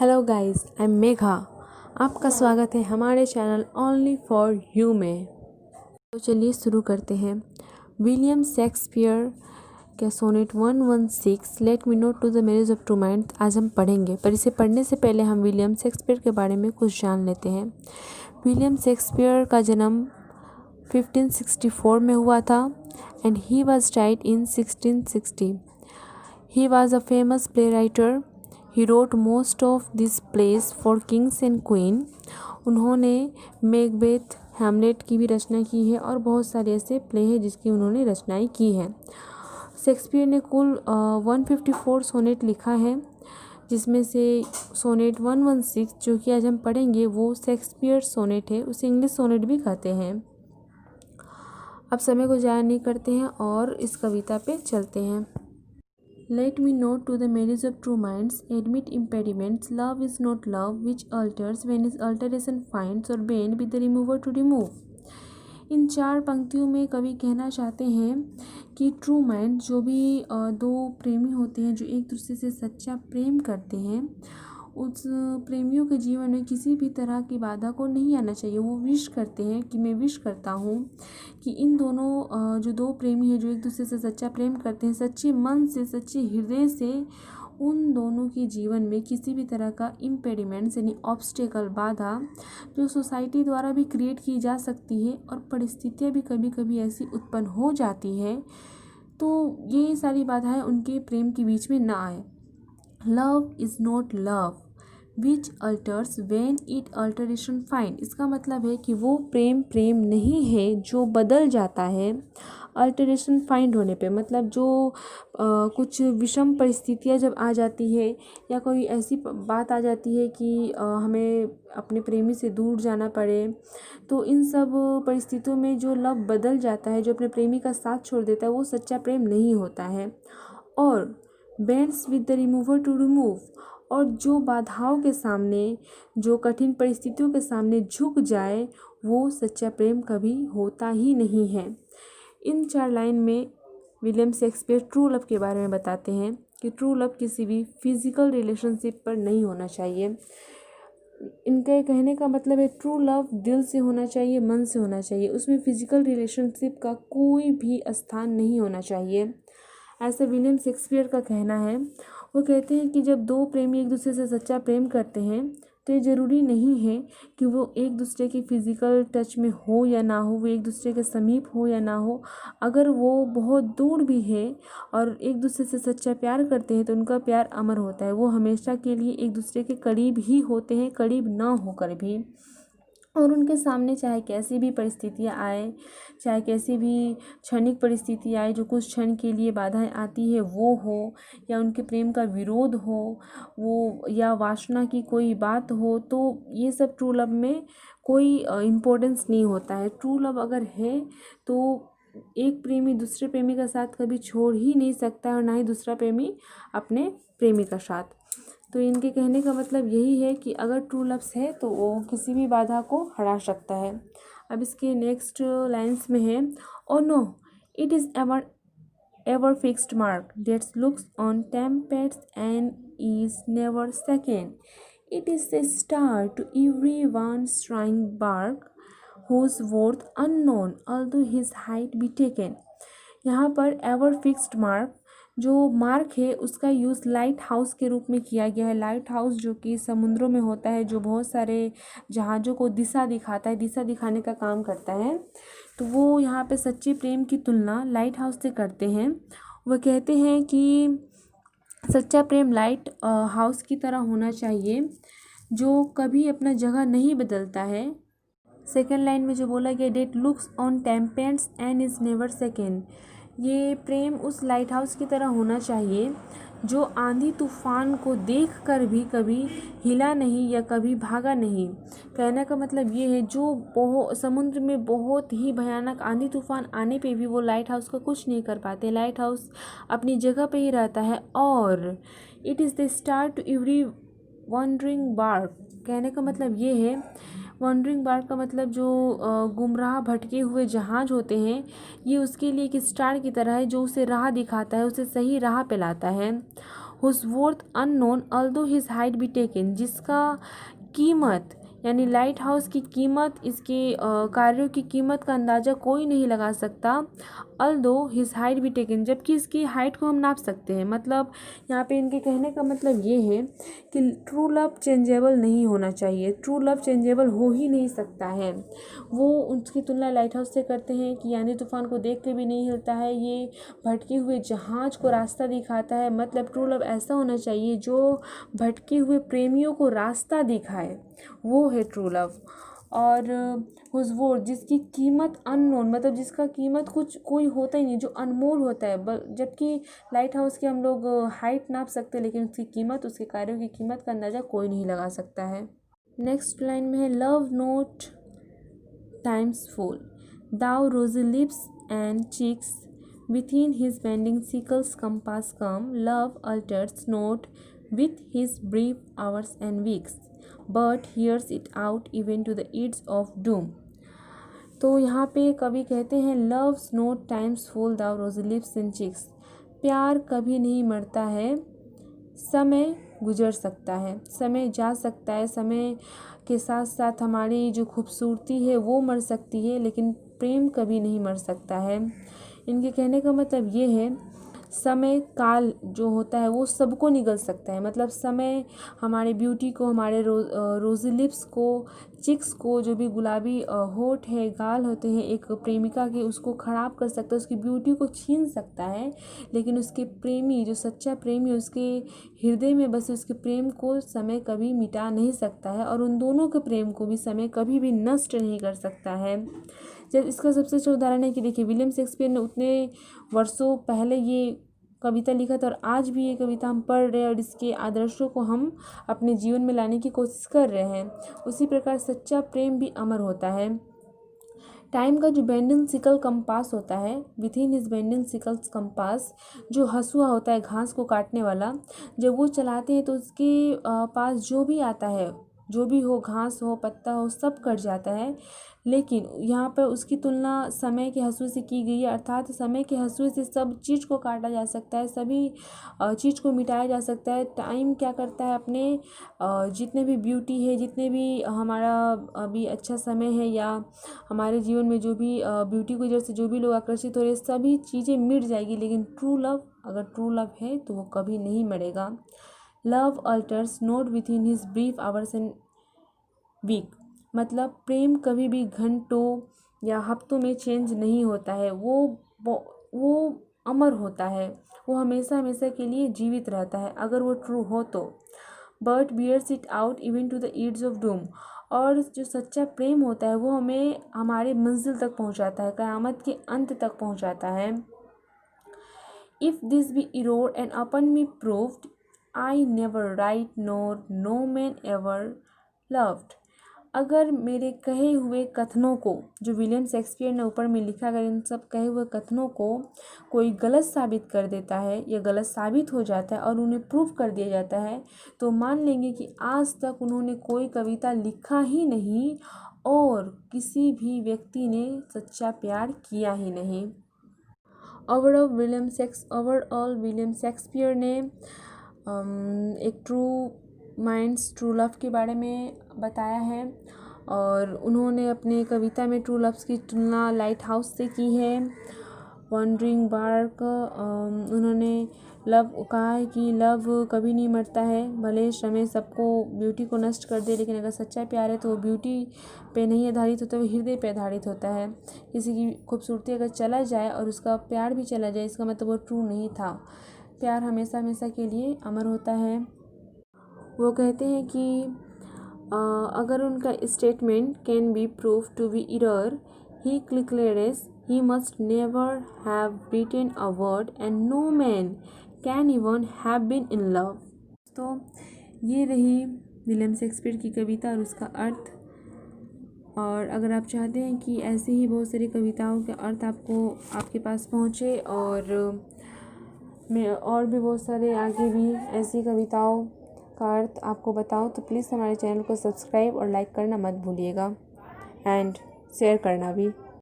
Hello guys, I am Megha. आपका स्वागत है हमारे चैनल ओनली फॉर यू में। तो चलिए शुरू करते हैं। विलियम शेक्सपियर का sonnet 116 let me not to the marriage of two minds आज हम पढ़ेंगे, पर इसे पढ़ने से पहले हम विलियम शेक्सपियर के बारे में कुछ जान लेते हैं। विलियम शेक्सपियर का जन्म 1564 में हुआ था and he was died in 1660। He was a famous play writer. He wrote most of these plays for kings and queen. उन्होंने मैकबेथ, हैमलेट की भी रचना की है और बहुत सारे ऐसे प्ले हैं जिसकी उन्होंने रचनाएं की हैं। शेक्सपियर ने कुल 154 सोनेट लिखा है, जिसमें से सोनेट 116 जो कि आज हम पढ़ेंगे वो शेक्सपियर सोनेट है। उसे इंग्लिश सोनेट भी कहते हैं। अब समय को ज़ाया नहीं करते हैं और इस कविता पे चलते हैं। Let me note to the marriage of true minds, admit impediments. Love is not love which alters when its alteration finds or bend with the remover to remove. इन चार पंक्तियों में कवि कहना चाहते हैं कि ट्रू माइंड जो भी दो प्रेमी होते हैं जो एक दूसरे से सच्चा प्रेम करते हैं, उस प्रेमियों के जीवन में किसी भी तरह की बाधा को नहीं आना चाहिए। वो विश करते हैं कि मैं विश करता हूँ कि इन दोनों जो दो प्रेमी हैं जो एक दूसरे से सच्चा प्रेम करते हैं, सच्चे मन से, सच्चे हृदय से, उन दोनों के जीवन में किसी भी तरह का इम्पेडिमेंट्स यानी ऑब्स्टेकल, बाधा जो सोसाइटी द्वारा भी क्रिएट की जा सकती है और परिस्थितियाँ भी कभी कभी ऐसी उत्पन्न हो जाती है, तो ये सारी बाधाएं उनके प्रेम के बीच में ना आए। Love is not love which altars when it alteration find. इसका मतलब है कि वो प्रेम प्रेम नहीं है जो बदल जाता है अल्टरेशन फाइंड होने पे। मतलब जो कुछ विषम परिस्थितियाँ जब आ जाती है या कोई ऐसी बात आ जाती है कि हमें अपने प्रेमी से दूर जाना पड़े, तो इन सब परिस्थितियों में जो लव बदल जाता है, जो अपने प्रेमी का साथ छोड़ देता है, वो सच्चा प्रेम नहीं होता है। और bends with the remover to remove, और जो बाधाओं के सामने, जो कठिन परिस्थितियों के सामने झुक जाए, वो सच्चा प्रेम कभी होता ही नहीं है। इन चार लाइन में विलियम शेक्सपियर ट्रू लव के बारे में बताते हैं कि ट्रू लव किसी भी फिजिकल रिलेशनशिप पर नहीं होना चाहिए। इनके कहने का मतलब है ट्रू लव दिल से होना चाहिए, मन से होना चाहिए, उसमें फिजिकल रिलेशनशिप का कोई भी स्थान नहीं होना चाहिए, ऐसा विलियम शेक्सपियर का कहना है। वो कहते हैं कि जब दो प्रेमी एक दूसरे से सच्चा प्रेम करते हैं तो ये ज़रूरी नहीं है कि वो एक दूसरे के फिज़िकल टच में हो या ना हो, वो एक दूसरे के समीप हो या ना हो। अगर वो बहुत दूर भी है और एक दूसरे से सच्चा प्यार करते हैं तो उनका प्यार अमर होता है। वो हमेशा के लिए एक दूसरे के करीब ही होते हैं, करीब ना होकर भी। और उनके सामने चाहे कैसी भी परिस्थितियाँ आए, चाहे कैसी भी क्षणिक परिस्थिति आए, जो कुछ क्षण के लिए बाधाएं आती है वो हो, या उनके प्रेम का विरोध हो, वो या वासना की कोई बात हो, तो ये सब ट्रू लव में कोई इम्पोर्टेंस नहीं होता है। ट्रू लव अगर है तो एक प्रेमी दूसरे प्रेमी का साथ कभी छोड़ ही नहीं सकता है और ना ही दूसरा प्रेमी अपने प्रेमी का साथ। तो इनके कहने का मतलब यही है कि अगर ट्रू लव्स है तो वो किसी भी बाधा को हरा सकता है। अब इसके नेक्स्ट लाइन्स में है, oh no it is ever fixed mark that looks on tempests and is never second. It is a star to every one straying bark whose worth unknown although his height be taken। यहाँ पर ever fixed mark, जो mark है उसका use light house के रूप में किया गया है। लाइट हाउस जो कि समुद्रों में होता है, जो बहुत सारे जहाज़ों को दिशा दिखाता है, दिशा दिखाने का काम करता है। तो वो यहाँ पे सच्चे प्रेम की तुलना लाइट हाउस से करते हैं। वह कहते हैं कि सच्चा प्रेम लाइट हाउस की तरह होना चाहिए जो कभी अपना जगह नहीं बदलता है। सेकेंड लाइन में जो बोला गया, that looks on tempests and is never second, ये प्रेम उस लाइट हाउस की तरह होना चाहिए जो आंधी तूफान को देखकर भी कभी हिला नहीं या कभी भागा नहीं। कहने का मतलब ये है जो समुद्र में बहुत ही भयानक आंधी तूफान आने पे भी वो लाइट हाउस का कुछ नहीं कर पाते। लाइट हाउस अपनी जगह पे ही रहता है। और it is the star to every wandering bark, कहने का मतलब ये है, वंडरिंग बार्क का मतलब जो गुमराह भटके हुए जहाज होते हैं, ये उसके लिए एक स्टार की तरह है जो उसे राह दिखाता है, उसे सही राह पे लाता है। Whose worth unknown although his height be taken, जिसका कीमत यानी लाइट हाउस की कीमत, इसके कार्यों की कीमत का अंदाज़ा कोई नहीं लगा सकता। Although his height be taken, जबकि इसकी हाइट को हम नाप सकते हैं। मतलब यहाँ पे इनके कहने का मतलब ये है कि ट्रू लव चेंजेबल नहीं होना चाहिए, ट्रू लव चेंजेबल हो ही नहीं सकता है। वो उसकी तुलना लाइट हाउस से करते हैं कि आंधी तूफान को देख के भी नहीं हिलता है, ये भटके हुए जहाज को रास्ता दिखाता है। मतलब ट्रू लव ऐसा होना चाहिए जो भटके हुए प्रेमियों को रास्ता दिखाए, वो है ट्रू लव। और हुज वर्थ, जिसकी कीमत अननोन, मतलब जिसका कीमत कुछ कोई होता ही नहीं, जो अनमोल होता है। जबकि लाइट हाउस की हम लोग हाइट नाप सकते हैं, लेकिन उसकी कीमत, उसके कार्यों की कीमत का अंदाज़ा कोई नहीं लगा सकता है। नेक्स्ट लाइन में है love not time's fool, though rosy lips and cheeks within his bending sickles compass come, love alters not with his brief hours and weeks, but hears it out even to the edge of doom। तो यहाँ पे कवि कहते हैं love's not times full thou rosy lips and cheeks, प्यार कभी नहीं मरता है, समय गुजर सकता है, समय जा सकता है, समय के साथ साथ हमारी जो खूबसूरती है वो मर सकती है, लेकिन प्रेम कभी नहीं मर सकता है। इनके कहने का मतलब ये है समय काल जो होता है वो सबको निगल सकता है। मतलब समय हमारे ब्यूटी को, हमारे रोजी लिप्स को, चिक्स को, जो भी गुलाबी होठ है, गाल होते हैं एक प्रेमिका के, उसको ख़राब कर सकता है, उसकी ब्यूटी को छीन सकता है। लेकिन उसके प्रेमी, जो सच्चा प्रेमी, उसके हृदय में बसे उसके प्रेम को समय कभी मिटा नहीं सकता है, और उन दोनों के प्रेम को भी समय कभी भी नष्ट नहीं कर सकता है। जब इसका सबसे अच्छा उदाहरण है कि देखिए विलियम शेक्सपियर ने उतने वर्षों पहले ये कविता लिखा था, और आज भी ये कविता हम पढ़ रहे हैं और इसके आदर्शों को हम अपने जीवन में लाने की कोशिश कर रहे हैं। उसी प्रकार सच्चा प्रेम भी अमर होता है। टाइम का जो बेंडिंग सिकल कंपास होता है, with in his bending sicles compass, जो हंसुआ होता है घास को काटने वाला, जब वो चलाते हैं तो उसके पास जो भी आता है, जो भी हो, घास हो, पत्ता हो, सब कट जाता है। लेकिन यहाँ पर उसकी तुलना समय के हंसुए से की गई है, अर्थात समय के हंसुए से सब चीज़ को काटा जा सकता है, सभी चीज़ को मिटाया जा सकता है। टाइम क्या करता है, अपने जितने भी ब्यूटी है, जितने भी हमारा अभी अच्छा समय है, या हमारे जीवन में जो भी ब्यूटी की वजह से जो भी लोग आकर्षित हो रहे हैं, सभी चीज़ें मिट जाएगी। लेकिन ट्रू लव, अगर ट्रू लव है तो वो कभी नहीं मरेगा। Love alters not within his brief hours and weeks, मतलब प्रेम कभी भी घंटों या हफ्तों में चेंज नहीं होता है, वो अमर होता है, वो हमेशा हमेशा के लिए जीवित रहता है अगर वो ट्रू हो तो। But bears it out even to the edge of doom, और जो सच्चा प्रेम होता है वो हमें हमारे मंजिल तक पहुंचाता है, क़यामत के अंत तक पहुंचाता है। If this be error and upon me proved, I never writ nor no man ever loved, अगर मेरे कहे हुए कथनों को, जो विलियम शेक्सपियर ने ऊपर में लिखा, अगर इन सब कहे हुए कथनों को कोई गलत साबित कर देता है या गलत साबित हो जाता है और उन्हें प्रूव कर दिया जाता है, तो मान लेंगे कि आज तक उन्होंने कोई कविता लिखा ही नहीं और किसी भी व्यक्ति ने सच्चा प्यार किया ही नहीं। ओवरऑल विलियम शेक्सपियर ने एक ट्रू माइंड्स, ट्रू लव के बारे में बताया है, और उन्होंने अपने कविता में ट्रू लव्स की तुलना लाइट हाउस से की है। वंडरिंग बार्क, उन्होंने लव कहा है कि लव कभी नहीं मरता है, भले समय सबको, ब्यूटी को नष्ट कर दे, लेकिन अगर सच्चा प्यार है तो वो ब्यूटी पे नहीं आधारित होता, वो हृदय पे आधारित होता है। किसी की खूबसूरती अगर चला जाए और उसका प्यार भी चला जाए, इसका मतलब वो ट्रू नहीं था। प्यार हमेशा हमेशा के लिए अमर होता है। वो कहते हैं कि अगर उनका statement can be prove to be error, he declares he must never have written a word and no man can even have been in love। तो ये रही विलियम शेक्सपियर की कविता और उसका अर्थ। और अगर आप चाहते हैं कि ऐसे ही बहुत सारी कविताओं के अर्थ आपको आपके पास पहुँचे, और मैं और भी बहुत सारे आगे भी ऐसी कविताओं का अर्थ आपको बताऊं, तो प्लीज़ हमारे चैनल को सब्सक्राइब और लाइक करना मत भूलिएगा, एंड शेयर करना भी।